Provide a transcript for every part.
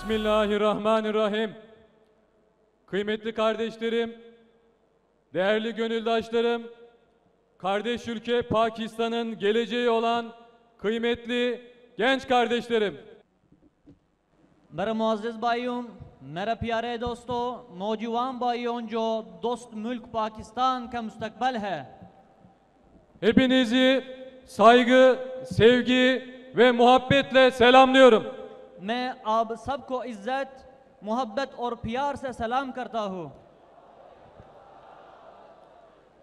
Bismillahirrahmanirrahim. Kıymetli kardeşlerim, değerli gönüldaşlarım, kardeş ülke Pakistan'ın geleceği olan kıymetli genç kardeşlerim. मेरे मुअज़्ज़िज़ भाइयों, मेरे प्यारे दोस्तों, नौजवान भाइयों जो दोस्त मुल्क पाकिस्तान का मुस्तकबिल है। Hepinizi saygı, sevgi ve muhabbetle selamlıyorum. मैं आप सबको इज्जत, मोहब्बत और प्यार से सलाम करता हूँ।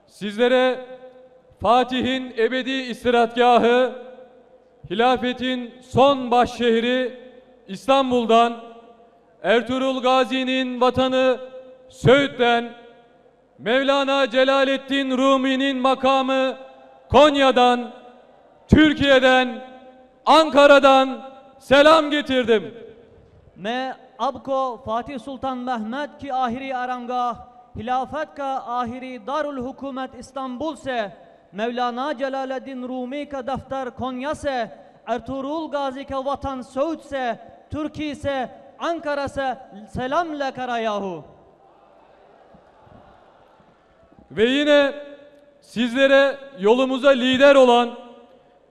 Sizlere Fatih'in ebedi istirahatgahı, hilafetin son başşehri İstanbul'dan, Ertuğrul Gazi'nin vatanı Söğüt'ten, Mevlana Celaleddin Rumi'nin makamı Konya'dan, Türkiye'den, Ankara'dan selam getirdim. मैं आपको फातिह सुल्तान महमद की आखिरी आरामगाह, हिलाफत का आखिरी दारुल हुकूमत इस्तांबुल से, मौलाना जलालुद्दीन रूमी का दफ्तर कोन्या से, अर्तुगरुल गाजी का वतन सऊद से, तुर्की से, अंकारा से सलाम लेकर आया हूँ। Ve yine sizlere yolumuza lider olan,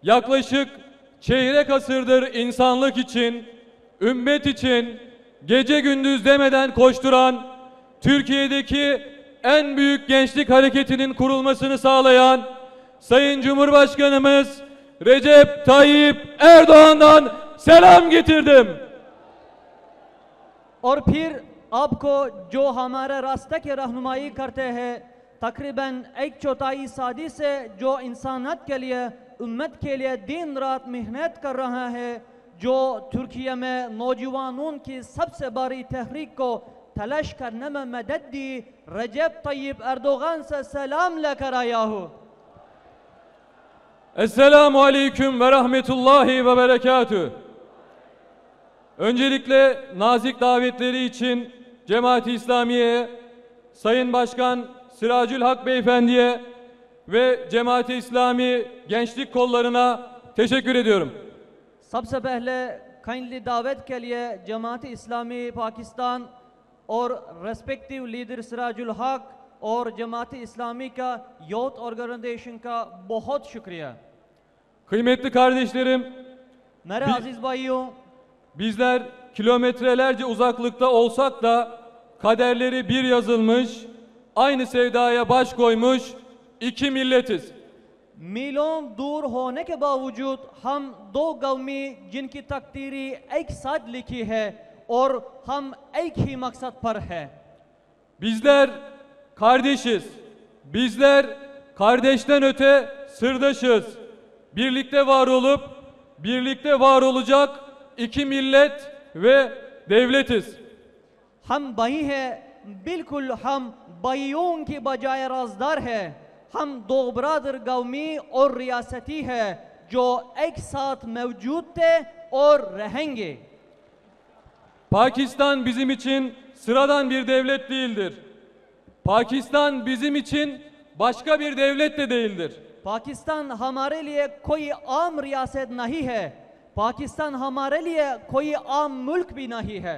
yaklaşık çeyrek asırdır insanlık için, ümmet için gece gündüz demeden koşturan, Türkiye'deki en büyük gençlik hareketinin kurulmasını sağlayan Sayın Cumhurbaşkanımız Recep Tayyip Erdoğan'dan selam getirdim. और फिर आपको जो हमारे रास्ते की रहनुमाई करते हैं, तकरीबन 1/4 सदी से जो इंसानियत के लिए, उम्मत के लिए दिन रात मेहनत कर रहा है, जो तुर्की में नौजवानों की सबसे बड़ी तहरीक को तलाश करने में मदद दी, रजब तय्यब एर्दोगान से सलाम लेकर आया हूँ। Esselamu Aleyküm ve Rahmetullahi ve Berekatüh. Öncelikle nazik davetleri için Cemaat-i İslamiye'ye, Sayın Başkan Siracül Hak Beyefendi'ye ve Cemaat-i İslami gençlik kollarına teşekkür ediyorum. सबसे पहले काइंडली दावत के लिए जमात इस्लामी पाकिस्तान और रेस्पेक्टिव लीडर सिराजुल हक और जमात इस्लामी का यूथ ऑर्गेनाइजेशन का बहुत शुक्रिया। Kıymetli kardeşlerim, मेरे अजीज भाइयों, bizler kilometrelerce uzaklıkta olsak da kaderleri bir yazılmış, aynı sevdaya baş koymuş iki milletiz. मीलों दूर होने के बावजूद हम दो कौमी जिनकी तकदीरी एक साथ लिखी है और हम एक ही मकसद पर है। Bizler kardeşiz. Bizler kardeşten öte sırdaşız. Birlikte var olup birlikte var olacak iki millet ve devletiz. हम भाई हैं, बिल्कुल हम भाइयों की बजाय राजदार हैं। हम दो बरादर कौमी और रियासती है जो एक साथ मौजूद थे और रहेंगे। Pakistan bizim için sıradan bir devlet değildir. Pakistan bizim için başka bir devlet de değildir. Pakistan हमारे लिए कोई आम रियासत नहीं है। पाकिस्तान हमारे लिए कोई आम मुल्क भी नहीं है।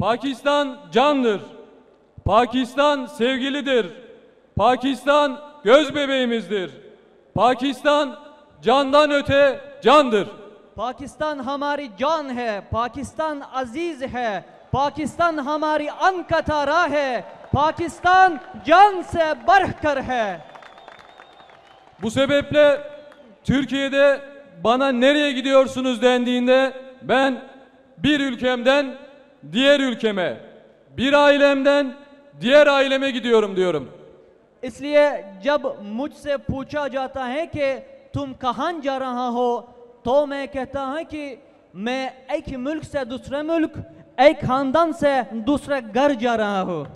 Pakistan candır. Pakistan sevgilidir. Pakistan göz bebeğimizdir. Pakistan candan öte candır. Pakistan हमारी जान है, पाकिस्तान अजीज है, पाकिस्तान हमारी अन का तारा है, पाकिस्तान जान से बढ़कर है। Bu sebeple Türkiye'de bana nereye gidiyorsunuz dendiğinde ben bir ülkemden diğer ülkeme, bir ailemden diğer aileme gidiyorum diyorum. इसलिए जब मुझसे पूछा जाता है कि तुम कहाँ जा रहा हो, तो मैं कहता हूँ कि मैं एक मुल्क से दूसरे मुल्क, एक खानदान से दूसरे घर जा रहा हूँ।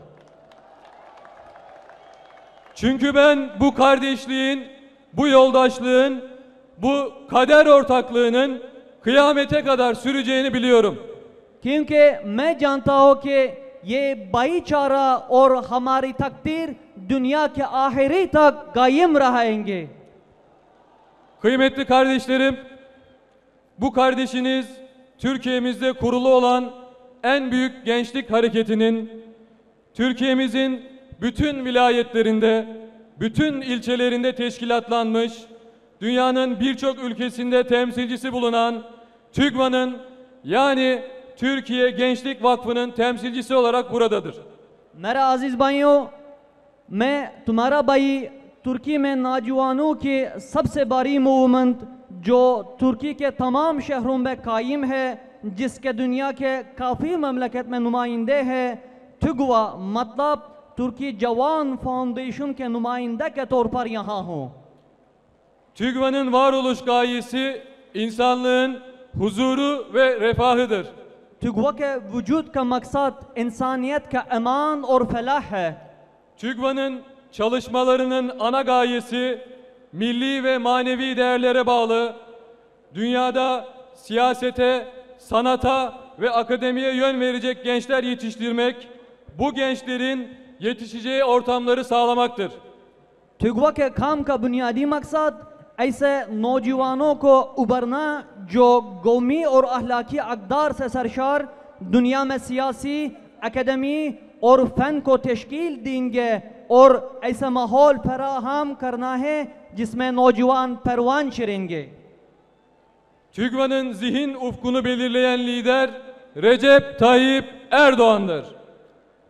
Çünkü ben bu kardeşliğin, bu yoldaşlığın, bu kader ortaklığının kıyamete kadar süreceğini biliyorum. क्योंकि मैं जानता हूँ कि ये भाईचारा और हमारी तकदीर दुनिया के आखिरी तक कायम रहेंगे। Kıymetli kardeşlerim, bu kardeşiniz Türkiye'mizde kurulu olan en büyük gençlik hareketinin Türkiye'mizin bütün vilayetlerinde, bütün ilçelerinde teşkilatlanmış, dünyanın birçok ülkesinde temsilcisi bulunan TÜGVA'nın yani Türkiye Gençlik Vakfı'nın temsilcisi olarak buradadır. मेरा अजीज भाइयों, मैं तुम्हारा भाई तुर्की में नौजवानों की सबसे बड़ी मूवमेंट जो तुर्की के तमाम शहरों में कायम है, जिसके दुनिया के काफ़ी ममलकत में नुमाइंदे हैं, TÜGVA मतलब तुर्की जवान फाउंडेशन के नुमाइंदे के तौर पर यहाँ हूँ। TÜGVA'nın varoluş gayesi insanlığın huzuru ve refahıdır. TÜGVA के वजूद का मकसद इंसानियत का अमान और फलाह है। TÜGVA'nın çalışmalarının ana gayesi milli ve manevi değerlere bağlı, dünyada siyasete, sanata ve akademiye yön verecek gençler yetiştirmek, bu gençlerin yetişeceği ortamları sağlamaktır. TÜGVA के काम का बुनियादी मकसद ऐसे नौजवानों को उभरना जो कौमी और अखलाकी अक़दार से सरशार दुनिया में सियासी, एकेडमी और फ़न को तश्कील देंगे और ऐसा माहौल फराहम करना है जिसमें नौजवान परवान चढ़ेंगे। TÜGVA'nın zihin ufkunu belirleyen lider Recep Tayyip Erdoğan'dır.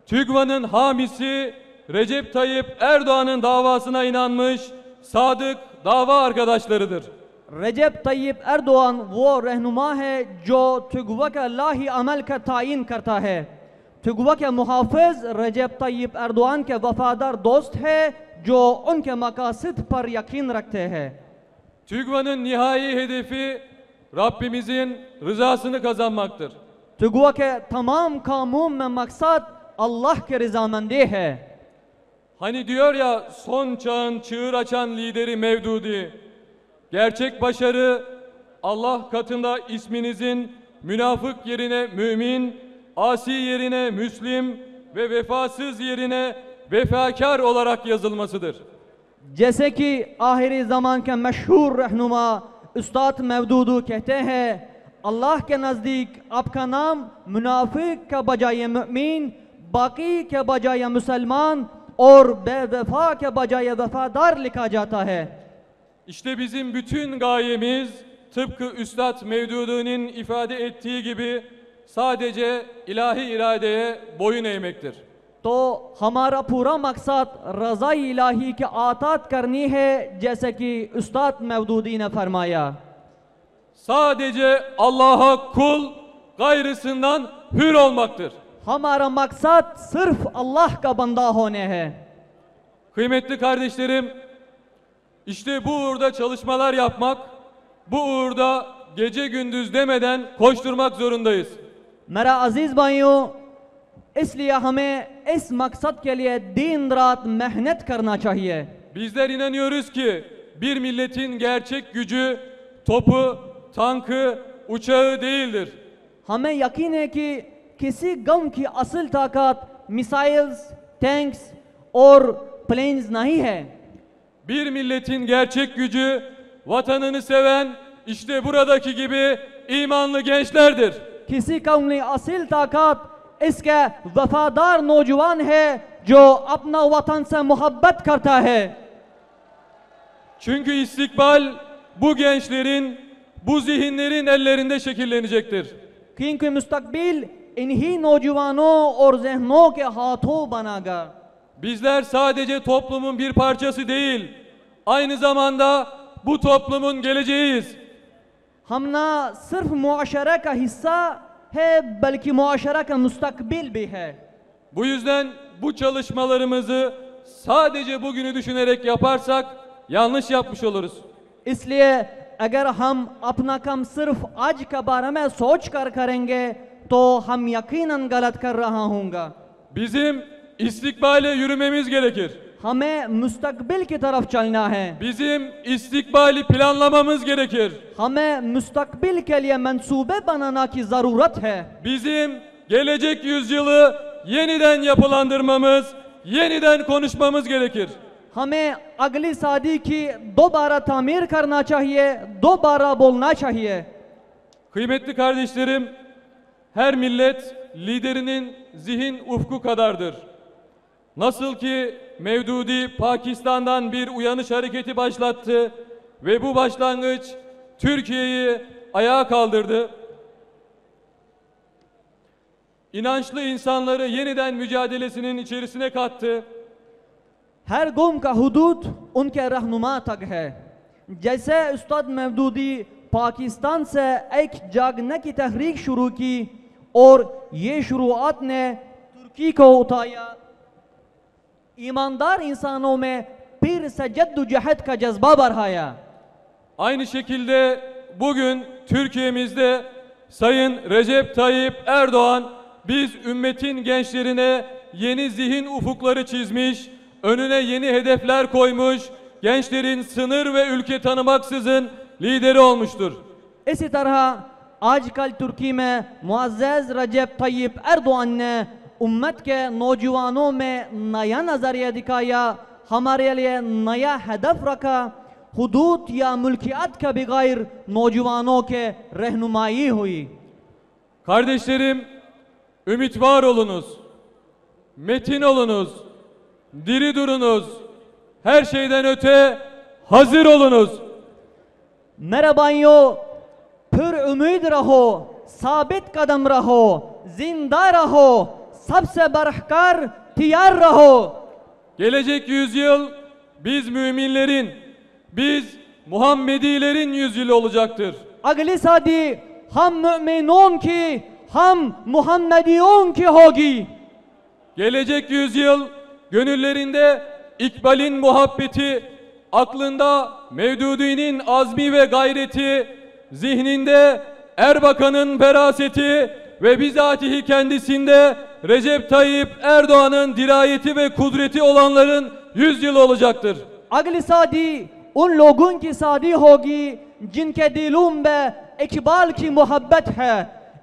TÜGVA'nın hamisi Recep Tayyip Erdoğan'ın davasına inanmış sadık dava arkadaşlarıdır. रजब तैयब एर्दोआन वो रहनुमा है जो TÜGVA का लाही अमल का तायीन करता है। TÜGVA के मुहाफ़िज़ रजब तैयब एर्दोआन के वफ़ादार दोस्त है जो उनके मकासद पर यकीन रखते हैं। TÜGVA'nın nihai hedefi Rabbimizin rızasını kazanmaktır. TÜGVA के तमाम कामों में मकसद अल्लाह के रज़ामंदी है। Hani diyor ya son çağın çığır açan lideri Mevdudi, gerçek başarı Allah katında isminizin münafık yerine mümin, asi yerine müslim ve vefasız yerine vefakar olarak yazılmasıdır. जैसे कि आखिरी ज़मान के मशहूर रहनुमा उस्ताद मवदूदू कहते हैं, अल्लाह के नज़दीक आपका नाम मुनाफिक के बजाय मुमिन, बाकी के बजाय मुसलमान और बेवफा के बजाय वफादार लिखा जाता है। İşte bizim bütün gayemiz tıpkı Üstad Mevdudi'nin ifade ettiği gibi sadece ilahi iradeye boyun eğmektir. तो हमारा पूरा मकसद रज़ा इलाही की आतात करनी है, जैसे कि उस्ताद मवदूदी ने फरमाया। Sadece Allah'a kul, gayrısından hür olmaktır. हमारा मकसद सिर्फ अल्लाह का बंदा होने है। Kıymetli kardeşlerim, işte bu uğurda çalışmalar yapmak, bu uğurda gece gündüz demeden koşturmak zorundayız. मेरा अजीज़ भाइयों, इसलिए हमें इस मकसद के लिए दिन रात मेहनत करना चाहिए। Bizler inanıyoruz ki bir milletin gerçek gücü topu, tankı, uçağı değildir. हमें यकीन है कि किसी कौम की असल ताकत मिसाइल्स, टैंक्स और प्लेन्स नहीं है। Bir milletin gerçek gücü vatanını seven işte buradaki gibi imanlı gençlerdir. किसी कौम की असल ताकत इसके वफादार नौजवान है जो अपना वतन से मोहब्बत करता है। Çünkü istikbal bu gençlerin, bu zihinlerin ellerinde şekillenecektir. क्योंकि मुस्तकबिल इन्हीं नौजवानों और जहनों के हाथों बनेगा। Bizler sadece toplumun bir parçası değil, aynı zamanda bu toplumun geleceğiyiz. हम ना सिर्फ मुआशरा का हिस्सा है बल्कि मुआशरा का मुस्तकबिल भी है। Bu yüzden bu çalışmalarımızı sadece bugünü düşünerek yaparsak yanlış yapmış oluruz. इसलिए अगर हम अपना काम सिर्फ आज के बारे में सोच कर करेंगे तो हम यकीनन गलत कर रहा होंगे। Bizim istikbale yürümemiz gerekir. हमें मुस्तकबिल की तरफ चलना है। Bizim istikbali planlamamız gerekir. हमें मुस्तकबिल के लिए मंसूबे बनाना की ज़रूरत है। Bizim gelecek yüzyılı yeniden yapılandırmamız, yeniden konuşmamız gerekir. हमें अगली शादी की दोबारा तामीर करना चाहिए, दोबारा बोलना चाहिए। Kıymetli kardeşlerim, her millet liderinin zihin ufku kadardır. Nasıl ki Mevdudi Pakistan'dan bir uyanış hareketi başlattı ve bu başlangıç Türkiye'yi ayağa kaldırdı. İnançlı insanları yeniden mücadelesinin içerisine kattı. हर कौम का हुदूद उनके रहनुमा तक है। जैसे उस्ताद मवदूदी पाकिस्तान से एक जागने की तहरीक शुरू की और ये शुरुआत ने तुर्की को उठाया, ईमानदार इंसानों में फिर से जद्दोजहद का जज्बा बढ़ाया। Aynı şekilde bugün Türkiye'mizde Sayın Recep Tayyip Erdoğan biz ümmetin gençlerine yeni zihin ufukları çizmiş, önüne yeni hedefler koymuş, gençlerin sınır ve ülke tanımaksızın lideri olmuştur. इसी तरह आजकल तुर्की में मुअज़्ज़ज़ रजब तय्यब एर्दोआन ने उम्मत के नौजवानों में नया नज़रिया दिखाया, हमारे लिए नया हदफ रखा, हुदूद या मुल्कियत के बगैर नौजवानों के रहनुमाई हुई। Kardeşlerim, ümit var olunuz, metin olunuz, diri durunuz, her şeyden öte hazır olunuz. मेरे भाइयों, फिर उम्मीद रहो, साबित कदम रहो, जिंदा रहो, सबसे बढ़कर तैयार रहो। Gelecek yüzyıl biz müminlerin, biz Muhammedilerin yüzyılı olacaktır. अगली शादी हम मुमिनों की, हम मुहम्मदियों की होगी। Gelecek yüzyıl gönüllerinde İkbal'in muhabbeti, aklında Mevdudi'nin azmi ve gayreti, zihninde Erbakan'ın feraseti ve bizatihi kendisinde Recep Tayyip Erdoğan'ın dirayeti ve kudreti olanların yüzyılı olacaktır. अगली शादी उन लोगों की शादी होगी जिनके दिलों में इकबाल की मोहब्बत है,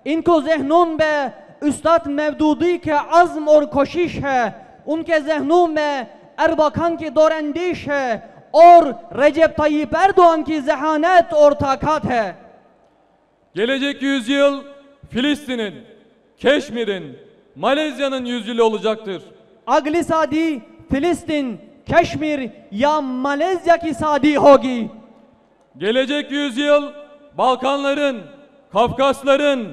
इनको जहनों में उस्ताद मवदूदी के अज़्म और कोशिश है, उनके जहनों में अरबाखान की दौरंदिश है और रेजेप तय्यिप एर्दोआन की जहानत और ताकत है। Gelecek yüzyıl Filistin'in, Keşmir'in, Malezya'nın yüzyılı olacaktır. अगली शादी फिलिस्तीन, कश्मीर या मलेशिया की शादी होगी। Gelecek yüzyıl Balkanların, Kafkasların,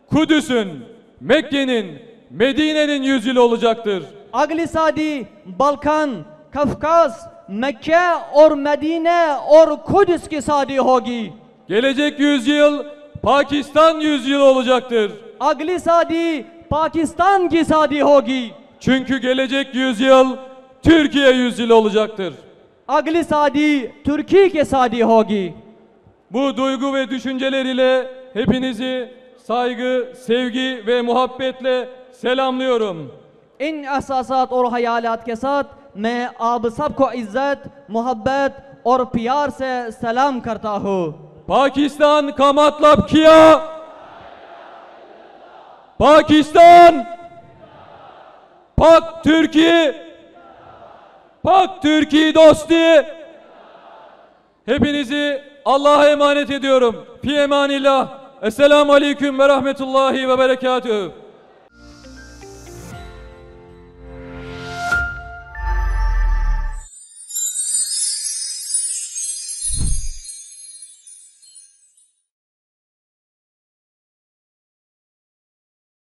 Kudüs'ün, Mekke'nin, Medine'nin yüzyılı olacaktır. अगली शादी बल्कन, कफकास, मक्का और मदीना और खुदस की शादी होगी। Gelecek yüzyıl Pakistan yüzyılı olacaktır. अगली शादी पाकिस्तान की शादी होगी। Çünkü gelecek yüzyıl Türkiye yüzyılı olacaktır. अगली शादी तुर्की की शादी होगी। Bu duygu ve düşünceler ile hepinizi saygı, sevgi ve muhabbetle selamlıyorum. इन एहसासात और ख्यालात के साथ मैं आप सबको इज्जत, मोहब्बत और प्यार से सलाम करता हूँ। Pakistan का मतलब किया, Pakistan, Pak Türkiye, Pak Türkiye dosti. Hepinizi Allah'a emanet ediyorum. Fi emanillah. Esselamu aleyküm ve rahmetullahi ve berekatühü.